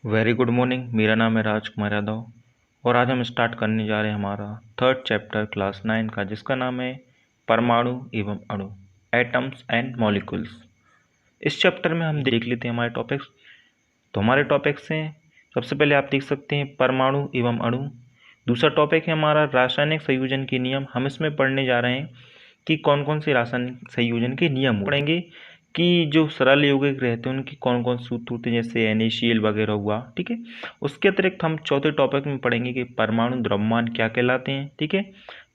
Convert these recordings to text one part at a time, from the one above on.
Very good morning. मेरा नाम है राजकुमार यादव और आज हम स्टार्ट करने जा रहे हैं हमारा थर्ड चैप्टर क्लास 9 का, जिसका नाम है परमाणु एवं अणु, एटम्स एंड मॉलिक्यूल्स। इस चैप्टर में हम देख लेते हैं हमारे टॉपिक्स। तो हमारे टॉपिक्स हैं, सबसे पहले आप देख सकते हैं परमाणु एवं अणु। दूसरा टॉपिक है हमारा रासायनिक संयोजन के नियम। हम इसमें पढ़ने जा रहे हैं कि कौन कौन से रासायनिक संयोजन के नियम पढ़ेंगे, कि जो सरल यौगिक रहते हैं उनकी कौन कौन सूत्र होते हैं, जैसे NaCl वगैरह हुआ। ठीक है। उसके अतिरिक्त हम चौथे टॉपिक में पढ़ेंगे कि परमाणु द्रव्यमान क्या कहलाते हैं। ठीक है।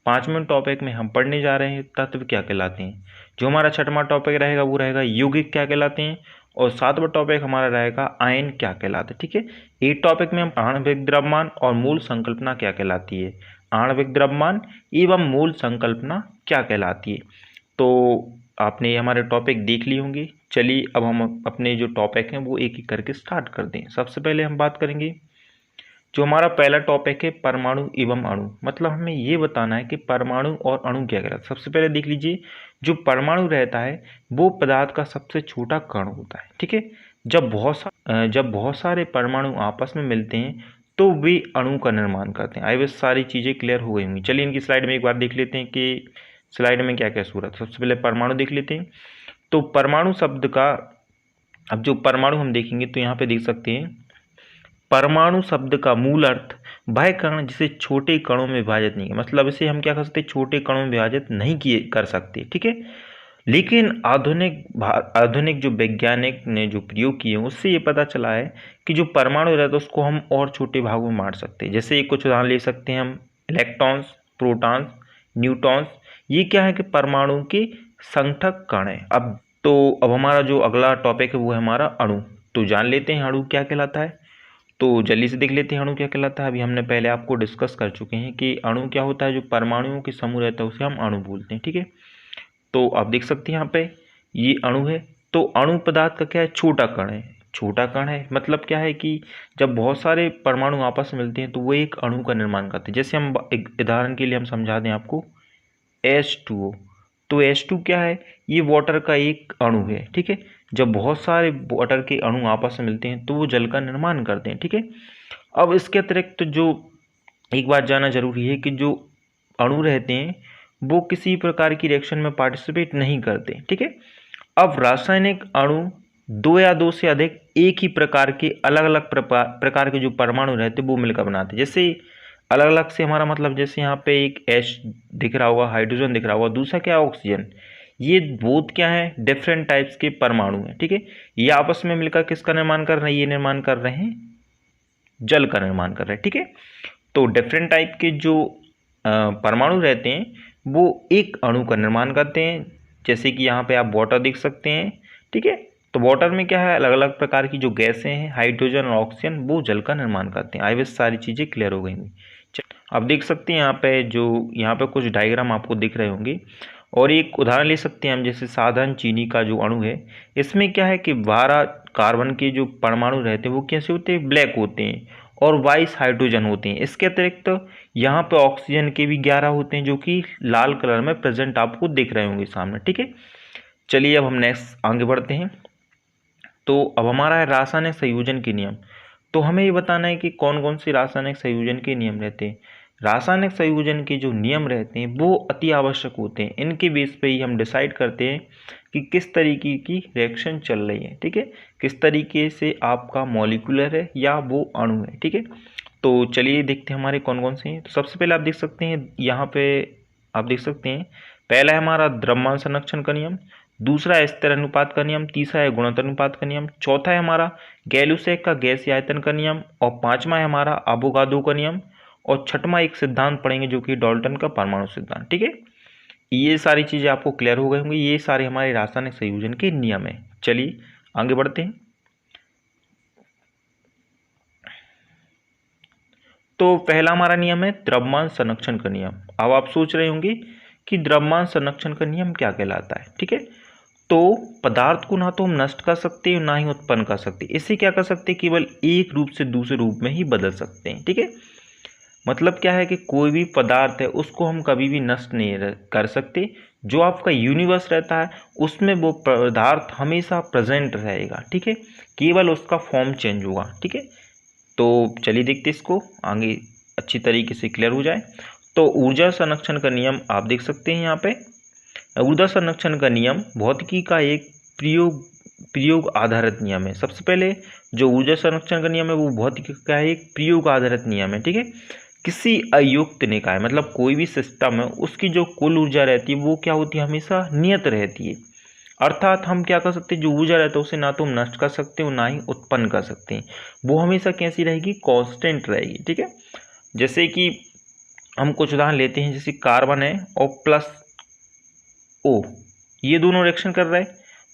पांचवें टॉपिक में हम पढ़ने जा रहे हैं तत्व क्या कहलाते हैं। जो हमारा छठवां टॉपिक रहेगा वो रहेगा यौगिक क्या कहलाते हैं, और सातवां टॉपिक हमारा रहेगा आयन क्या कहलाते हैं। ठीक है। एक टॉपिक में हम आणविक द्रव्यमान और मूल संकल्पना क्या कहलाती है, आणविक द्रव्यमान एवं मूल संकल्पना क्या कहलाती है। तो आपने हमारे टॉपिक देख लिए होंगे। चलिए अब हम अपने जो टॉपिक हैं वो एक एक करके स्टार्ट कर दें। सबसे पहले हम बात करेंगे, जो हमारा पहला टॉपिक है परमाणु एवं अणु। मतलब हमें ये बताना है कि परमाणु और अणु क्या कहलाता है। सबसे पहले देख लीजिए, जो परमाणु रहता है वो पदार्थ का सबसे छोटा कण होता है। ठीक है। जब बहुत सारे परमाणु आपस में मिलते हैं तो वे अणु का निर्माण करते हैं। आई विश सारी चीज़ें क्लियर हो गई होंगी। चलिए इनकी स्लाइड में एक बार देख लेते हैं कि स्लाइड में क्या क्या सूरत। सबसे पहले परमाणु देख लेते हैं। तो परमाणु शब्द का, अब जो परमाणु हम देखेंगे तो यहाँ पे देख सकते हैं, परमाणु शब्द का मूल अर्थ वह कण जिसे छोटे कणों में विभाजित नहीं है। मतलब इसे हम क्या कर सकते हैं, छोटे कणों में विभाजित नहीं किए कर सकते। ठीक है। लेकिन आधुनिक जो वैज्ञानिक ने जो प्रयोग किए हैं उससे ये पता चला है कि जो परमाणु रहता है उसको हम और छोटे भागों में बांट सकते हैं। जैसे कुछ उदाहरण ले सकते हैं हम, इलेक्ट्रॉन्स, प्रोटॉन्स, न्यूट्रॉन्स। ये क्या है कि परमाणु के संगठक कण है। अब हमारा जो अगला टॉपिक है वो है हमारा अणु। तो जान लेते हैं अणु क्या कहलाता है। तो जल्दी से देख लेते हैं अणु क्या कहलाता है। अभी हमने पहले आपको डिस्कस कर चुके हैं कि अणु क्या होता है। जो परमाणुओं के समूह रहता है उसे हम अणु बोलते हैं। ठीक है। तो आप देख सकते हैं यहाँ पे ये अणु है। तो अणु पदार्थ का क्या है, छोटा कण है। छोटा कण है मतलब क्या है कि जब बहुत सारे परमाणु आपस में मिलते हैं तो वो एक अणु का निर्माण करते हैं। जैसे हम एक उदाहरण के लिए हम समझा दें आपको, H2O। तो H2 क्या है, ये वाटर का एक अणु है। ठीक है। जब बहुत सारे वाटर के अणु आपस में मिलते हैं तो वो जल का निर्माण करते हैं। ठीक है। अब इसके अतिरिक्त जो एक बात जानना जरूरी है कि जो अणु रहते हैं वो किसी प्रकार की रिएक्शन में पार्टिसिपेट नहीं करते। ठीक है। अब रासायनिक अणु दो या दो से अधिक एक ही प्रकार के अलग अलग प्रकार के जो परमाणु रहते हैं वो मिलकर बनाते हैं। जैसे अलग अलग से हमारा मतलब, जैसे यहाँ पे एक H दिख रहा होगा, हाइड्रोजन दिख रहा होगा, दूसरा क्या है, ऑक्सीजन। ये बोथ क्या है, डिफरेंट टाइप्स के परमाणु हैं। ठीक है। ये आपस में मिलकर किसका निर्माण कर रहे हैं, ये निर्माण कर रहे हैं जल का निर्माण कर रहे हैं। ठीक है। तो डिफरेंट टाइप के जो परमाणु रहते हैं वो एक अणु का निर्माण करते हैं। जैसे कि यहाँ पे आप वाटर देख सकते हैं। ठीक है। तो वाटर में क्या है, अलग अलग प्रकार की जो गैसें हैं, हाइड्रोजन और ऑक्सीजन, वो जल का निर्माण करते हैं। आई विश सारी चीज़ें क्लियर हो गई होंगी। आप देख सकते हैं यहाँ पे कुछ डायग्राम आपको दिख रहे होंगे, और एक उदाहरण ले सकते हैं हम, जैसे साधारण चीनी का जो अणु है, इसमें क्या है कि 12 कार्बन के जो परमाणु रहते हैं वो कैसे होते हैं, ब्लैक होते हैं, और 22 हाइड्रोजन होते हैं। इसके अतिरिक्त यहाँ पे ऑक्सीजन के भी 11 होते हैं जो कि लाल कलर में प्रेजेंट आपको दिख रहे होंगे सामने। ठीक है। चलिए अब हम नेक्स्ट आगे बढ़ते हैं। तो अब हमारा है रासायनिक संयोजन के नियम। तो हमें ये बताना है कि कौन कौन से रासायनिक संयोजन के नियम रहते हैं। रासायनिक संयोजन के जो नियम रहते हैं वो अति आवश्यक होते हैं। इनके बेस पे ही हम डिसाइड करते हैं कि किस तरीके की रिएक्शन चल रही है। ठीक है। किस तरीके से आपका मॉलिक्यूलर है या वो अणु है। ठीक है। तो चलिए देखते हैं हमारे कौन कौन से हैं। तो सबसे पहले आप देख सकते हैं यहाँ पे, आप देख सकते हैं पहला है हमारा द्रव्यमान संरक्षण का नियम, दूसरा है स्थिर अनुपात का नियम, तीसरा है गुणोत्तर अनुपात का नियम, चौथा है हमारा गैलुसैक का गैसीय आयतन का नियम, और पांचवा है हमारा अवोगाद्रो का नियम, और छठवां एक सिद्धांत पढ़ेंगे जो कि डाल्टन का परमाणु सिद्धांत। ठीक है। ये सारी चीजें आपको क्लियर हो गई होंगी। ये सारे हमारे रासायनिक संयोजन के नियम है। चलिए आगे बढ़ते हैं। तो पहला हमारा नियम है द्रव्यमान संरक्षण का नियम। अब आप सोच रहे होंगे कि द्रव्यमान संरक्षण का नियम क्या कहलाता है। ठीक है। तो पदार्थ को ना तो हम नष्ट कर सकते हैं ना ही उत्पन्न कर सकते, इसे क्या कर सकते हैं, केवल एक रूप से दूसरे रूप में ही बदल सकते हैं। ठीक है। मतलब क्या है कि कोई भी पदार्थ है उसको हम कभी भी नष्ट नहीं कर सकते। जो आपका यूनिवर्स रहता है उसमें वो पदार्थ हमेशा प्रेजेंट रहेगा। ठीक है। केवल उसका फॉर्म चेंज होगा। ठीक है। तो चलिए देखते इसको आगे अच्छी तरीके से क्लियर हो जाए। तो ऊर्जा संरक्षण का नियम आप देख सकते हैं यहाँ पे। ऊर्जा संरक्षण का नियम भौतिकी का एक प्रयोग आधारित नियम है। सबसे पहले जो ऊर्जा संरक्षण का नियम है वो भौतिकी का एक प्रयोग आधारित नियम है, ठीक है। किसी अयुक्त निकाय मतलब कोई भी सिस्टम है उसकी जो कुल ऊर्जा रहती है वो क्या होती है, हमेशा नियत रहती है। अर्थात हम क्या कर सकते हैं, जो ऊर्जा रहता है उसे ना तो हम नष्ट कर सकते हो ना ही उत्पन्न कर सकते हैं, वो हमेशा कैसी रहेगी, कांस्टेंट रहेगी, ठीक है। जैसे कि हम कुछ उदाहरण लेते हैं, जैसे कार्बन है और प्लस ओ, ये दोनों रिएक्शन कर रहे हैं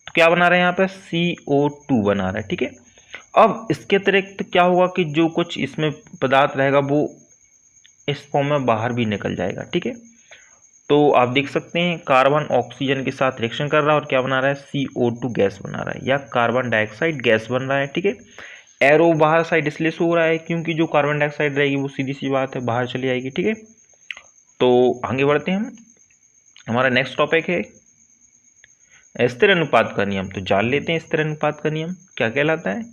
तो क्या बना रहे हैं यहाँ पे, CO2 बना रहा है, ठीक है। अब इसके अतिरिक्त क्या होगा कि जो कुछ इसमें पदार्थ रहेगा वो इस फॉर्म में बाहर भी निकल जाएगा, ठीक है। तो आप देख सकते हैं कार्बन ऑक्सीजन के साथ रिएक्शन कर रहा है और क्या बना रहा है, CO2 गैस बना रहा है या कार्बन डाइऑक्साइड गैस बन रहा है, ठीक है। एरो बाहर साइड इसलिए शो हो रहा है क्योंकि जो कार्बन डाइऑक्साइड रहेगी वो सीधी सी बात है बाहर चली जाएगी, ठीक है। तो आगे बढ़ते हैं हम, हमारा नेक्स्ट टॉपिक है स्थिर अनुपात का नियम। तो जान लेते हैं स्थिर अनुपात का नियम क्या कहलाता है।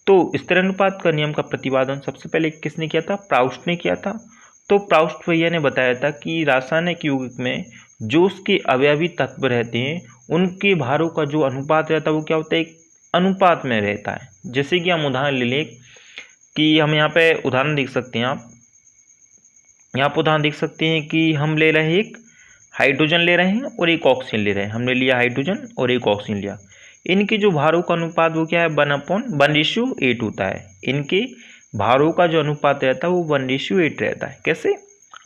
तो स्थिर अनुपात का नियम का प्रतिपादन सबसे पहले किसने किया था, प्राउस्ट ने किया था। तो प्राउस्ट भैया ने बताया था कि रासायनिक यौगिक में जो उसके अवयवी तत्व रहते हैं उनके भारों का जो अनुपात रहता है वो क्या होता है, एक अनुपात में रहता है। जैसे कि हम उदाहरण ले लें कि हम यहाँ पे उदाहरण देख सकते हैं, आप यहाँ पर उदाहरण देख सकते हैं कि हम ले रहे हैं एक हाइड्रोजन ले रहे हैं और एक ऑक्सीजन ले रहे हैं। हमने लिया हाइड्रोजन और एक ऑक्सीजन लिया, इनके जो भारों का अनुपात वो क्या है, 1:1:8 होता है। इनके भारों का जो अनुपात रहता है वो 1:8 रहता है। कैसे,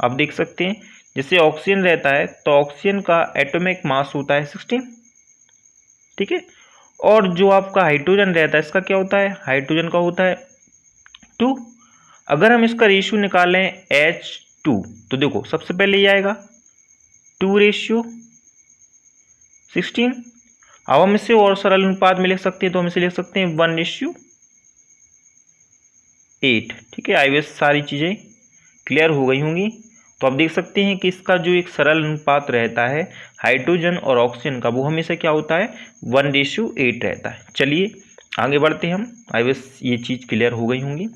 आप देख सकते हैं जैसे ऑक्सीजन रहता है तो ऑक्सीजन का एटॉमिक मास होता है 16, ठीक है। और जो आपका हाइड्रोजन रहता है इसका क्या होता है, हाइड्रोजन का होता है 2। अगर हम इसका रेशियो निकालें H2 तो देखो सबसे पहले ये आएगा 2:16। अब हम इसे और सरल अनुपात में लिख सकते हैं तो हम इसे लिख सकते हैं 1:8, ठीक है। आई विश सारी चीज़ें क्लियर हो गई होंगी। तो आप देख सकते हैं कि इसका जो एक सरल अनुपात रहता है हाइड्रोजन और ऑक्सीजन का वो हमेशा क्या होता है, 1:8 रहता है। चलिए आगे बढ़ते हैं हम, आई विश ये चीज़ क्लियर हो गई होंगी।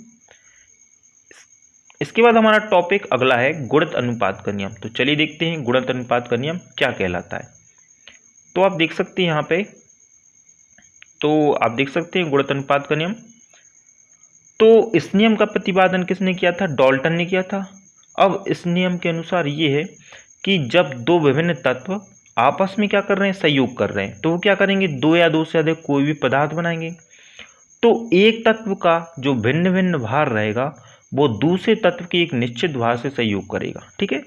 इसके बाद हमारा टॉपिक अगला है गुणित अनुपात का नियम। तो चलिए देखते हैं गुणित अनुपात का नियम क्या कहलाता है। तो आप देख सकते हैं यहाँ पे, तो आप देख सकते हैं गुणित अनुपात का नियम। तो इस नियम का प्रतिपादन किसने किया था, डाल्टन ने किया था। अब इस नियम के अनुसार ये है कि जब दो विभिन्न तत्व आपस में क्या कर रहे हैं, सहयोग कर रहे हैं, तो वो क्या करेंगे, दो या दो से अधिक कोई भी पदार्थ बनाएंगे। तो एक तत्व का जो भिन्न भिन्न भार रहेगा वो दूसरे तत्व की एक निश्चित भार से सहयोग करेगा, ठीक है।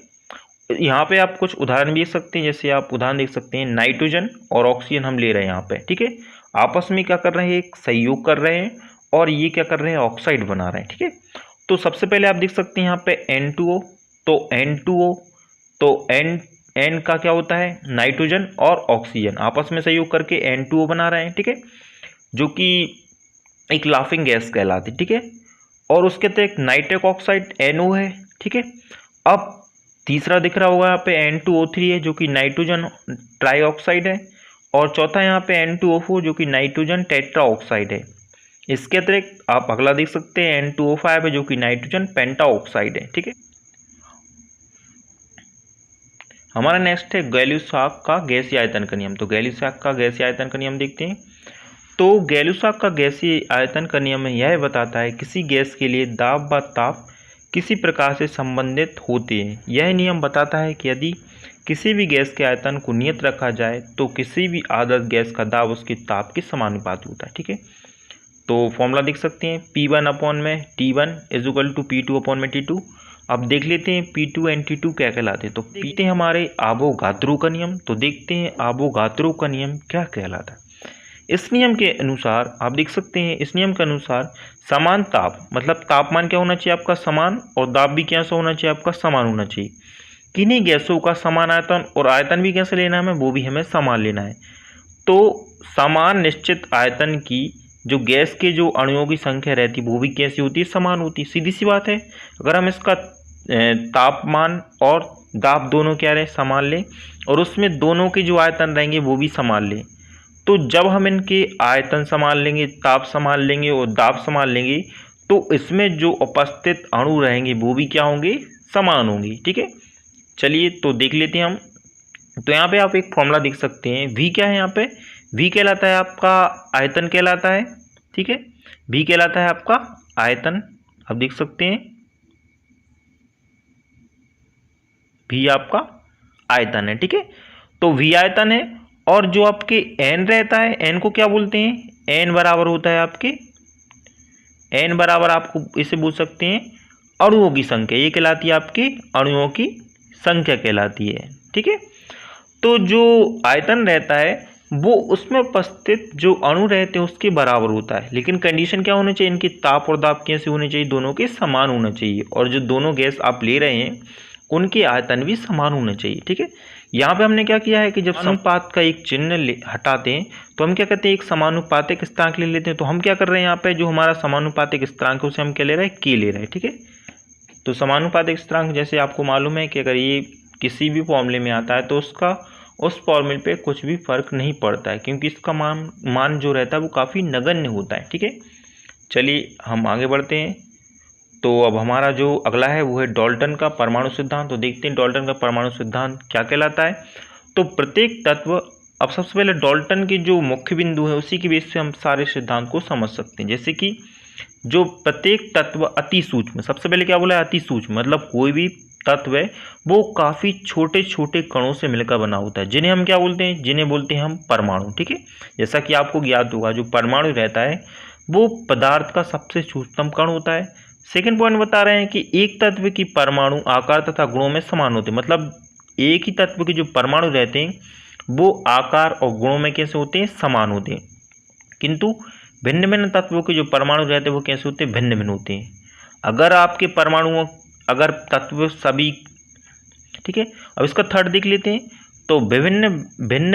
यहाँ पे आप कुछ उदाहरण भी देख सकते हैं, जैसे आप उदाहरण देख सकते हैं नाइट्रोजन और ऑक्सीजन हम ले रहे हैं यहाँ पे, ठीक है। आपस में क्या कर रहे हैं, एक सहयोग कर रहे हैं और ये क्या कर रहे हैं, ऑक्साइड बना रहे हैं, ठीक है। तो सबसे पहले आप देख सकते हैं यहाँ पे N2O, तो N2O तो N का क्या होता है, नाइट्रोजन और ऑक्सीजन आपस में सहयोग करके N2O बना रहे हैं, ठीक है, जो कि एक लाफिंग गैस कहलाती है, ठीक है। और उसके अतिरिक्त नाइट्रिक ऑक्साइड NO है, ठीक है। अब तीसरा दिख रहा होगा यहाँ पे N2O3 है जो कि नाइट्रोजन ट्राईऑक्साइड है, और चौथा यहाँ पे N2O4 जो कि नाइट्रोजन टेट्रा ऑक्साइड है। इसके अतिरिक्त आप अगला देख सकते हैं N2O5 है जो कि नाइट्रोजन पेंटा ऑक्साइड है, ठीक है। हमारा नेक्स्ट है गैलियस-साख का गैसीय आयतन का नियम। तो गैलियस-साख का गैसीय आयतन का नियम देखते हैं। तो गैलियस-साख का गैसीय आयतन का नियम यह बताता है किसी गैस के लिए दाब व ताप किसी प्रकार से संबंधित होते हैं। यह नियम बताता है कि यदि किसी भी गैस के आयतन को नियत रखा जाए तो किसी भी आदर्श गैस का दाब उसके ताप के समानुपाती होता है, ठीक है। तो फॉर्मूला देख सकते हैं P1/T1 = P2/T2। अब देख लेते हैं P2 and T2 क्या कहलाते हैं। तो देखते हैं हमारे आवोगाद्रो का नियम। तो देखते हैं आवोगाद्रो का नियम क्या कहलाता है। इस नियम के अनुसार आप देख सकते हैं, इस नियम के अनुसार समान ताप मतलब तापमान क्या होना चाहिए आपका समान, और दाब भी कैसा होना चाहिए आपका समान होना चाहिए। किन्हीं गैसों का समान आयतन, और आयतन भी कैसे लेना है हमें, वो भी हमें समान लेना है। तो समान निश्चित आयतन की जो गैस के जो अणुओं की संख्या रहती है वो भी कैसी होती है, समान होती है। सीधी सी बात है, अगर हम इसका तापमान और दाब दोनों क्या रहे, समान लें, और उसमें दोनों के जो आयतन रहेंगे वो भी समान लें, तो जब हम इनके आयतन समान लेंगे, ताप समान लेंगे और दाब समान लेंगे, तो इसमें जो उपस्थित अणु रहेंगे वो भी क्या होंगे, समान होंगे। ठीक है, चलिए तो देख लेते हैं हम। तो यहाँ पे आप एक फॉर्मूला देख सकते हैं, V क्या है यहाँ पे, V कहलाता है आपका आयतन कहलाता है। ठीक है, V कहलाता है आपका आयतन, आप देख सकते हैं V आपका आयतन है। ठीक है, तो V आयतन है, और जो आपके N रहता है, N को क्या बोलते हैं, N बराबर होता है आपके, N बराबर आपको इसे बोल सकते हैं अणुओं की संख्या, ये कहलाती है आपकी अणुओं की संख्या कहलाती है। ठीक है, तो जो आयतन रहता है वो उसमें उपस्थित जो अणु रहते हैं उसके बराबर होता है, लेकिन कंडीशन क्या होनी चाहिए, इनकी ताप और दाब कैसे होने चाहिए, दोनों के समान होना चाहिए, और जो दोनों गैस आप ले रहे हैं उनके आयतन भी समान होने चाहिए। ठीक है, यहाँ पे हमने क्या किया है कि जब समानुपात का एक चिन्ह हटाते हैं तो हम क्या कहते हैं, एक समानुपातिक स्थिरांक ले लेते हैं। तो हम क्या कर रहे हैं यहाँ पे, जो हमारा समानुपातिक स्थिरांक है उसे हम क्या ले रहे हैं, के ले रहे हैं। ठीक है, तो समानुपातिक स्थिरांक जैसे आपको मालूम है कि अगर ये किसी भी फॉर्मूले में आता है तो उसका उस फॉर्मूले पे कुछ भी फर्क नहीं पड़ता है, क्योंकि इसका मान जो रहता है वो काफ़ी नगण्य होता है। ठीक है, चलिए हम आगे बढ़ते हैं। तो अब हमारा जो अगला है वो है डाल्टन का परमाणु सिद्धांत। तो देखते हैं डाल्टन का परमाणु सिद्धांत क्या कहलाता है। तो प्रत्येक तत्व, अब सबसे पहले डाल्टन के जो मुख्य बिंदु है उसी की बेस से हम सारे सिद्धांत को समझ सकते हैं। जैसे कि जो प्रत्येक तत्व अति सूक्ष्म, सबसे पहले क्या बोला है, अति सूक्ष्म, मतलब कोई भी तत्व है वो काफ़ी छोटे छोटे कणों से मिलकर बना होता है, जिन्हें हम क्या बोलते हैं, जिन्हें बोलते हैं हम परमाणु। ठीक है, जैसा कि आपको ज्ञात होगा जो परमाणु रहता है वो पदार्थ का सबसे सूक्ष्मतम कण होता है। सेकेंड पॉइंट बता रहे हैं कि एक तत्व की परमाणु आकार तथा गुणों में समान होते हैं, मतलब एक ही तत्व के जो परमाणु रहते हैं वो आकार और गुणों में कैसे होते हैं, समान होते हैं, किंतु भिन्न भिन्न तत्वों के जो परमाणु रहते हैं वो कैसे होते हैं, भिन्न भिन्न होते हैं। अगर आपके परमाणुओं, अगर तत्व सभी, ठीक है, अब इसका थर्ड देख लेते हैं। तो भिन्न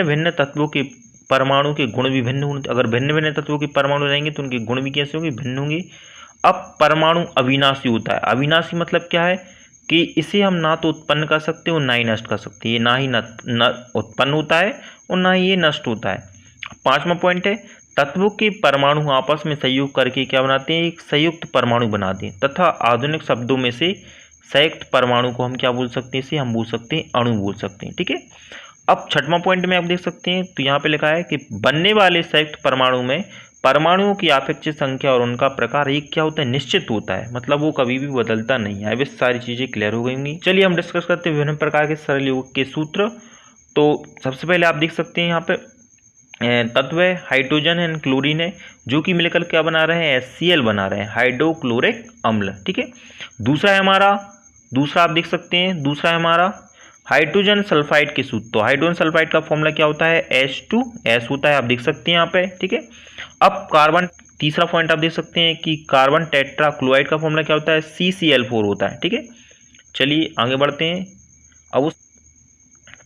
भिन्न तत्वों के परमाणु के गुण भी भिन्न होंगे। अगर भिन्न भिन्न तत्वों के परमाणु रहेंगे तो उनके गुण भी कैसे होंगे, भिन्न होंगे। अब परमाणु अविनाशी होता है। अविनाशी मतलब क्या है कि इसे हम ना तो उत्पन्न कर सकते और ना ही नष्ट कर सकते, ये ना ही न उत्पन्न होता है और ना ही ये नष्ट होता है। पांचवा पॉइंट है, तत्वों के परमाणु आपस में सहयोग करके क्या बनाते हैं, एक संयुक्त परमाणु बनाते हैं, तथा आधुनिक शब्दों में से संयुक्त परमाणु को हम क्या बोल सकते हैं, इसे हम बोल सकते हैं अणु बोल सकते हैं। ठीक है, अब छठवां पॉइंट में आप देख सकते हैं, तो यहाँ पे लिखा है कि बनने वाले संयुक्त परमाणु में परमाणुओं की आपेक्षिक संख्या और उनका प्रकार एक क्या होता है, निश्चित होता है, मतलब वो कभी भी बदलता नहीं है। अब सारी चीजें क्लियर हो गई होंगी। चलिए हम डिस्कस करते हैं विभिन्न प्रकार के सरल यौगिक के सूत्र। तो सबसे पहले आप देख सकते हैं यहाँ पे तत्व है हाइड्रोजन एंड क्लोरीन है, जो कि मिलकर क्या बना रहे हैं, HCl बना रहे हैं, हाइड्रोक्लोरिक अम्ल। ठीक है, दूसरा है हमारा, दूसरा आप देख सकते हैं, दूसरा है हमारा हाइड्रोजन सल्फाइड के सूत्र। तो हाइड्रोजन सल्फाइड का फॉर्मूला क्या होता है, H2S होता है, आप देख सकते हैं यहाँ पे। ठीक है, अब कार्बन, तीसरा पॉइंट आप देख सकते हैं कि कार्बन टेट्रा क्लोराइड का फॉर्मूला क्या होता है, CCl4 होता है। ठीक है, चलिए आगे बढ़ते हैं। अब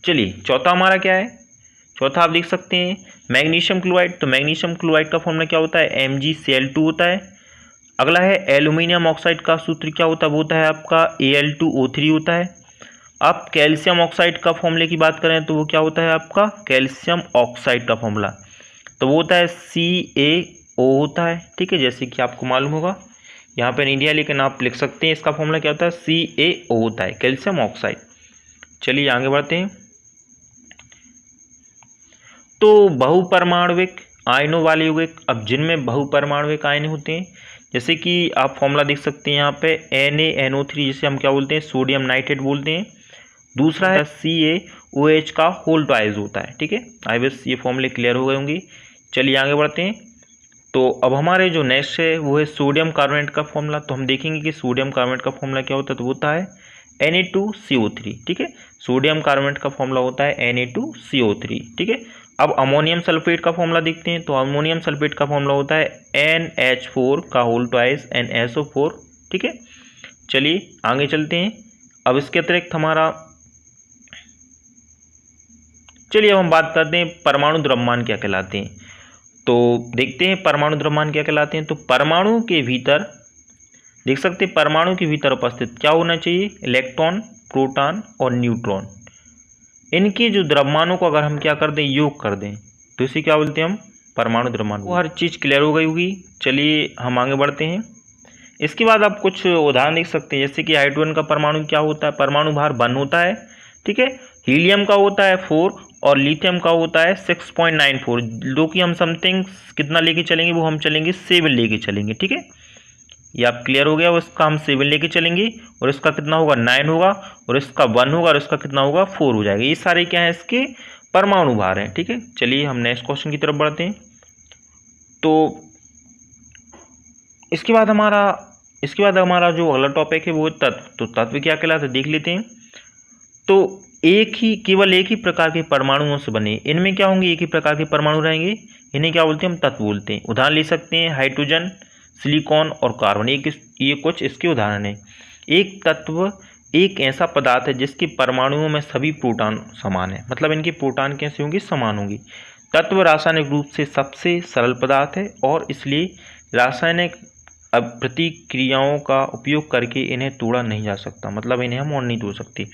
चलिए चौथा हमारा क्या है, चौथा आप देख सकते हैं मैग्नीशियम क्लोराइड। तो मैग्नीशियम क्लोराइड का फॉर्मूला क्या होता है, MgCl2 होता है। अगला है एल्यूमिनियम ऑक्साइड का सूत्र क्या होता है, वो होता है आपका Al2O3 होता है। अब कैल्शियम ऑक्साइड का फॉर्मूले की बात करें तो वो क्या होता है आपका, कैल्शियम ऑक्साइड का फॉर्मूला, तो वो होता है CaO होता है। ठीक है, जैसे कि आपको मालूम होगा, यहाँ पे नहीं दिया लेकिन आप लिख सकते हैं, इसका फॉर्मूला क्या होता है, CaO होता है, कैल्शियम ऑक्साइड। चलिए आगे बढ़ते हैं। तो बहुपरमाणविक आयनों वाले यौगिक, अब जिनमें बहुपरमाणविक आयन होते हैं, जैसे कि आप फॉर्मूला देख सकते हैं यहाँ पे NaNO3, जिसे हम क्या बोलते हैं, सोडियम नाइट्रेट बोलते हैं। दूसरा है CaOH का होल ट्वाइस होता है। ठीक है, आई विश ये फॉर्मूले क्लियर हो गए होंगे। चलिए आगे बढ़ते हैं। तो अब हमारे जो नेक्स्ट है वो है सोडियम कार्बोनेट का फॉर्मूला। तो हम देखेंगे कि सोडियम कार्बोनेट का फॉर्मूला क्या होता है, तो होता है Na2CO3। ठीक है, सोडियम कार्बोनेट का फॉर्मूला होता है Na2CO3। ठीक है, अब अमोनियम सल्फेट का फॉर्मूला देखते हैं। तो अमोनियम सल्फेट का फॉर्मूला होता है NH4 का होल ट्वाइस NaSO4। ठीक है, चलिए आगे चलते हैं। अब इसके अतिरिक्त हमारा, चलिए अब हम बात करते हैं परमाणु द्रव्यमान क्या कहलाते हैं। तो देखते हैं परमाणु द्रव्यमान क्या कहलाते हैं। तो परमाणु के भीतर देख सकते हैं, परमाणु के भीतर उपस्थित क्या होना चाहिए, इलेक्ट्रॉन, प्रोटॉन और न्यूट्रॉन। इनके जो द्रव्यमानों को अगर हम क्या कर दें, योग कर दें, तो इसे क्या बोलते हैं हम, परमाणु द्रव्यमान। वो हर चीज़ क्लियर हो गई होगी। चलिए हम आगे बढ़ते हैं। इसके बाद आप कुछ उदाहरण देख सकते हैं, जैसे कि हाइड्रोजन का परमाणु क्या होता है, परमाणु भार 1 होता है, ठीक है। हीलियम का होता है 4 और लिथियम का होता है 6.94, जो कि हम समथिंग कितना लेके चलेंगे, वो हम चलेंगे 7 लेके चलेंगे, ठीक है। ये आप क्लियर हो गया, और इसका हम 7 लेके चलेंगे, और इसका कितना होगा 9 होगा, और इसका 1 होगा, और इसका कितना होगा 4 हो जाएगा। ये सारे क्या है, इसके परमाणु भार हैं, ठीक है। चलिए हम नेक्स्ट क्वेश्चन की तरफ बढ़ते हैं। तो इसके बाद हमारा जो अगला टॉपिक है वो तत्व। तो तत्व क्या कहलाता है देख लेते हैं। तो केवल एक ही प्रकार के परमाणुओं से बने, इनमें क्या होंगे, एक ही प्रकार के परमाणु रहेंगे, इन्हें क्या बोलते हैं, हम तत्व बोलते हैं। उदाहरण ले सकते हैं हाइड्रोजन, सिलिकॉन और कार्बन, ये कुछ इसके उदाहरण हैं। एक तत्व एक ऐसा पदार्थ है जिसके परमाणुओं में सभी प्रोटॉन समान है, मतलब इनके प्रोटॉन कैसे होंगे, समान होंगे। तत्व रासायनिक रूप से सबसे सरल पदार्थ है और इसलिए रासायनिक प्रतिक्रियाओं का उपयोग करके इन्हें तोड़ा नहीं जा सकता, मतलब इन्हें हम और नहीं तोड़ सकते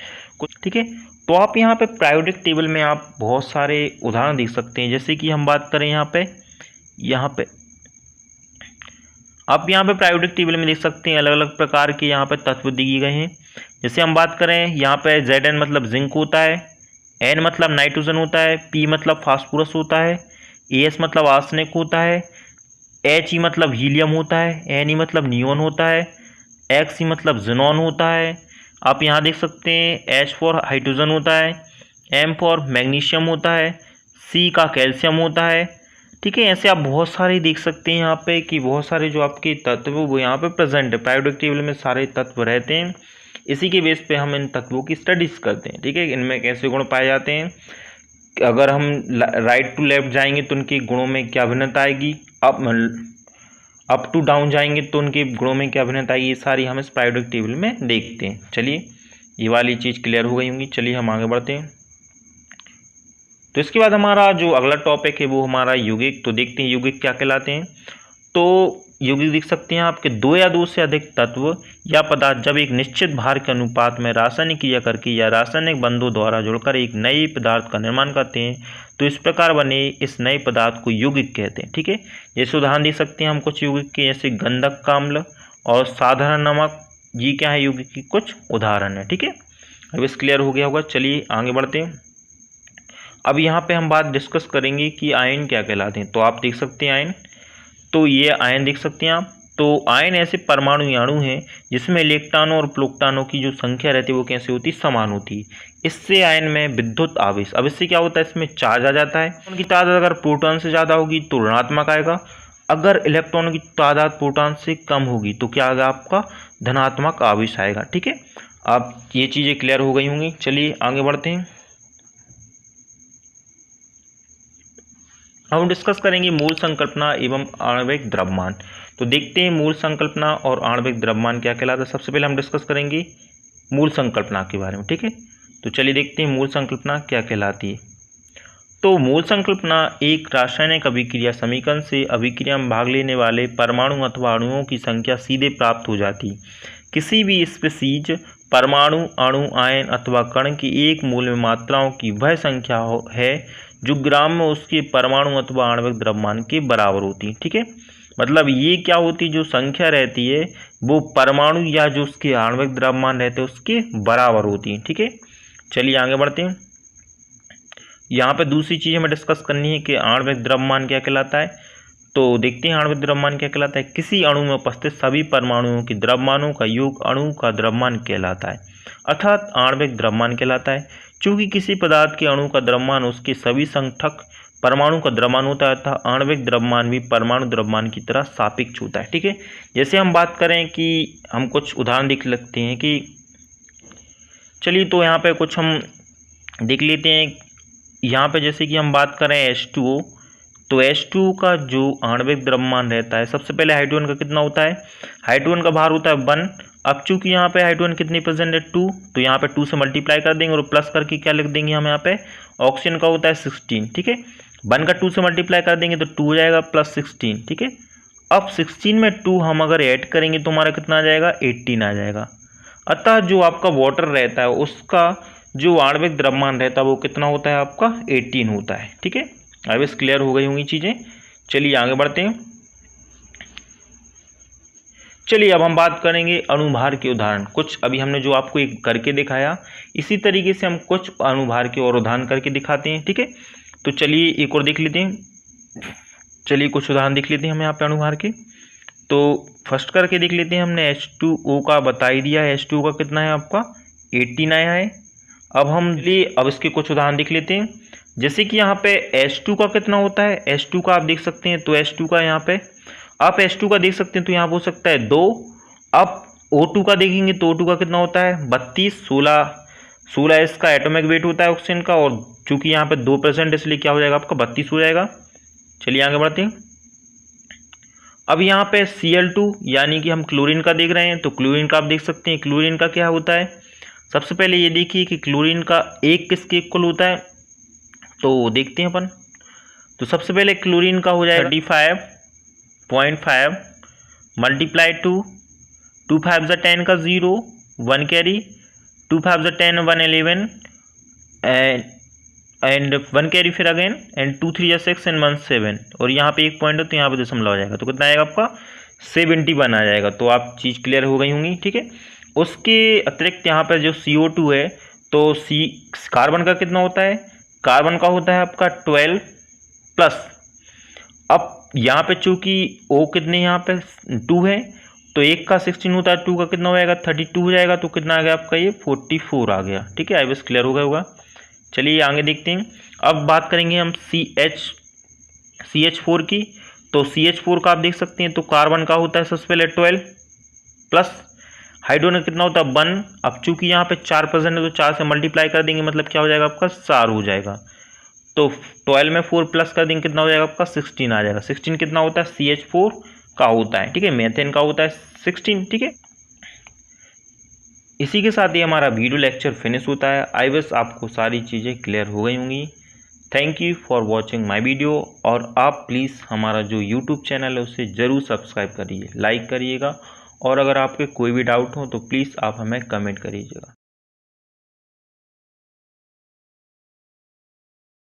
कुछ, ठीक है। तो आप यहाँ पे प्रायोगिक टेबल में आप बहुत सारे उदाहरण देख सकते हैं। जैसे कि हम बात करें यहाँ पे आप यहाँ पे प्रायोगिक टेबल में देख सकते हैं अलग अलग प्रकार के यहाँ पे तत्व दिए गए हैं। जैसे हम बात करें यहाँ पे Zn मतलब जिंक होता है, N मतलब नाइट्रोजन होता है, P मतलब फास्फोरस होता है, As मतलब आर्सेनिक होता है, He मतलब हीलियम होता है, Ne मतलब नियोन होता है, Xe मतलब ज़ेनॉन होता है। आप यहाँ देख सकते हैं H फॉर हाइड्रोजन होता है, M फॉर मैग्नीशियम होता है, C का कैल्शियम होता है, ठीक है। ऐसे आप बहुत सारे देख सकते हैं यहाँ पे कि बहुत सारे जो आपके तत्व वो यहाँ पे प्रेजेंट है। प्रायोगिक टेबल में सारे तत्व रहते हैं, इसी के बेस पे हम इन तत्वों की स्टडीज करते हैं, ठीक है। इनमें कैसे गुण पाए जाते हैं, अगर हम राइट टू लेफ्ट जाएंगे तो उनके गुणों में क्या भिन्नता आएगी, अप टू डाउन जाएंगे तो उनके गुणों में क्या भिन्नता आएगी, ये सारी हम इस प्रायोगिक टेबल में देखते हैं। चलिए ये वाली चीज़ क्लियर हो गई होंगी। चलिए हम आगे बढ़ते हैं। तो इसके बाद हमारा जो अगला टॉपिक है वो हमारा यौगिक। तो देखते हैं यौगिक क्या कहलाते हैं। तो यौगिक देख सकते हैं आपके 2 या 2 से अधिक तत्व या पदार्थ जब एक निश्चित भार के अनुपात में रासायनिक क्रिया करके या रासायनिक बंधों द्वारा जुड़कर एक नए पदार्थ का निर्माण करते हैं, तो इस प्रकार बने इस नए पदार्थ को यौगिक कहते हैं, ठीक है। जैसे उदाहरण दे सकते हैं हम कुछ यौगिक के, जैसे गंधक का अम्ल और साधारण नमक, ये क्या है यौगिक की कुछ उदाहरण है, ठीक है। अब इस क्लियर हो गया होगा। चलिए आगे बढ़ते हैं। अब यहाँ पे हम बात डिस्कस करेंगे कि आयन क्या कहलाते हैं। तो आप देख सकते हैं आयन, तो ये आयन देख सकते हैं आप। तो आयन ऐसे परमाणु या अणु हैं जिसमें इलेक्ट्रॉनों और प्रोटॉनों की जो संख्या रहती है वो कैसे होती है, समान होती है। इससे आयन में विद्युत आवेश, अब इससे क्या होता है, इसमें चार्ज आ जाता है। उनकी तादाद अगर प्रोटॉन से ज़्यादा होगी तो ऋणात्मक आएगा, अगर इलेक्ट्रॉनों की तादाद प्रोटॉन से कम होगी तो क्या आएगा, आपका धनात्मक आवेश आएगा, ठीक है। अब ये चीज़ें क्लियर हो गई होंगी। चलिए आगे बढ़ते हैं। हम डिस्कस करेंगे मूल संकल्पना एवं आणविक द्रव्यमान। तो देखते हैं मूल संकल्पना और आणविक द्रव्यमान क्या कहलाता है। सबसे पहले हम डिस्कस करेंगे मूल संकल्पना के बारे में, ठीक है। तो चलिए देखते हैं मूल संकल्पना क्या कहलाती है। तो मूल संकल्पना एक रासायनिक अभिक्रिया समीकरण से अभिक्रिया में भाग लेने वाले परमाणु अथवा अणुओं की संख्या सीधे प्राप्त हो जाती। किसी भी स्पीशीज परमाणु, अणु, आयन अथवा कण की एक मूल में मात्राओं की वह संख्या है जो ग्राम में उसके परमाणु अथवा आणविक द्रव्यमान के बराबर होती है, ठीक है। मतलब ये क्या होती है, जो संख्या रहती है वो परमाणु या जो उसके आणविक द्रव्यमान रहते हैं उसके बराबर होती है, ठीक है। चलिए आगे बढ़ते हैं। यहाँ पे दूसरी चीज़ हमें डिस्कस करनी है कि आणविक द्रव्यमान क्या कहलाता है। तो देखते हैं आणविक द्रव्यमान क्या कहलाता है। किसी अणु में उपस्थित सभी परमाणुओं के द्रव्यमानों का योग अणु का द्रव्यमान कहलाता है, अर्थात आणविक द्रव्यमान कहलाता है। चूँकि किसी पदार्थ के अणु का द्रव्यमान उसके सभी संगठक परमाणु का द्रव्यमान होता है, अतः आणविक द्रव्यमान भी परमाणु द्रव्यमान की तरह सापेक्ष होता है, ठीक है। जैसे हम बात करें कि हम कुछ उदाहरण देख सकते हैं कि चलिए तो यहाँ पे कुछ हम देख लेते हैं। यहाँ पे जैसे कि हम बात करें H2O, तो H2O का जो आणविक द्रव्यमान रहता है, सबसे पहले हाइड्रोजन का कितना होता है, हाइड्रोजन का भार होता है 1। अब चूंकि यहाँ पे हाइड्रोजन कितनी प्रेजेंट है 2, तो यहाँ पे 2 से मल्टीप्लाई कर देंगे और प्लस करके क्या लिख देंगे हम यहाँ पे, ऑक्सीजन का होता है 16, ठीक है। 1 का 2 से मल्टीप्लाई कर देंगे तो 2 हो जाएगा प्लस 16, ठीक है। अब 16 में 2 हम अगर ऐड करेंगे तो हमारा कितना आ जाएगा, 18 आ जाएगा। अतः जो आपका वाटर रहता है उसका जो आणविक द्रव्यमान रहता है वो कितना होता है, आपका 18 होता है, ठीक है। अब इस क्लियर हो गई होंगी चीज़ें। चलिए आगे बढ़ते हैं। चलिए अब हम बात करेंगे अणुभार के उदाहरण। कुछ अभी हमने जो आपको एक करके दिखाया, इसी तरीके से हम कुछ अणुभार के और उदाहरण करके दिखाते हैं, ठीक है। तो चलिए एक और देख लेते हैं। चलिए कुछ उदाहरण देख लेते हैं हम यहाँ पे अणुभार के। तो फर्स्ट करके देख लेते हैं। हमने H2O का बता ही दिया है। H2O का कितना है आपका 18 आया है। अब इसके कुछ उदाहरण देख लेते हैं। जैसे कि यहाँ पे H2 का कितना होता है, H2 का आप देख सकते हैं। तो H2 का यहाँ पे आप H2 का देख सकते हैं, तो यहाँ हो सकता है 2। अब O2 का देखेंगे तो O2 का कितना होता है 32, 16 इसका एटॉमिक वेट होता है ऑक्सीजन का, और चूंकि यहाँ पे 2% इसलिए क्या हो जाएगा आपका 32 हो जाएगा। चलिए आगे बढ़ते हैं। अब यहाँ पे Cl2 यानी कि हम क्लोरीन का देख रहे हैं। तो क्लोरीन का आप देख सकते हैं, क्लोरीन का क्या होता है। सबसे पहले ये देखिए कि क्लोरीन का एक किसके इक्वल होता है, तो देखते हैं अपन। तो सबसे पहले क्लोरीन का हो जाएगा 35.5 मल्टीप्लाई 2 5 10 का 0, 1 कैरी, 2 5 10 111 एंड 1 कैरी फिर अगेन, एंड 2 3 6 एंड 1 7, और यहाँ पे एक पॉइंट है तो यहाँ पे दशमलव आ जाएगा। तो कितना आएगा आपका 71 आ जाएगा। तो आप चीज़ क्लियर हो गई होंगी, ठीक है। उसके अतिरिक्त यहाँ पर जो CO2 है, तो कार्बन का कितना होता है, कार्बन का होता है आपका 12 प्लस। अब यहाँ पे चूंकि O कितने यहाँ पे 2 है, तो एक का 16 होता है, 2 का कितना हो जाएगा 32 हो जाएगा। तो कितना आ गया आपका ये 44 आ गया, ठीक है। आई बस क्लियर हो गया होगा। चलिए आगे देखते हैं। अब बात करेंगे हम CH4 की। तो CH4 का आप देख सकते हैं, तो कार्बन का होता है सबसे पहले 12 प्लस, हाइड्रोजन कितना होता है 1। अब चूंकि यहाँ पे 4% है तो 4 से मल्टीप्लाई कर देंगे, मतलब क्या हो जाएगा आपका 4 हो जाएगा। तो 12 में 4 प्लस कर देंगे, कितना हो जाएगा आपका 16 आ जाएगा। 16 कितना होता है CH4 का होता है, ठीक है। मेथेन का होता है 16, ठीक है। इसी के साथ ही हमारा वीडियो लेक्चर फिनिश होता है। आई विश आपको सारी चीज़ें क्लियर हो गई होंगी। Thank you for watching my video, और आप प्लीज़ हमारा जो यूट्यूब चैनल है उसे ज़रूर सब्सक्राइब करिए, लाइक करिएगा, और अगर आपके कोई भी डाउट हो तो प्लीज़ आप हमें कमेंट करिएगा।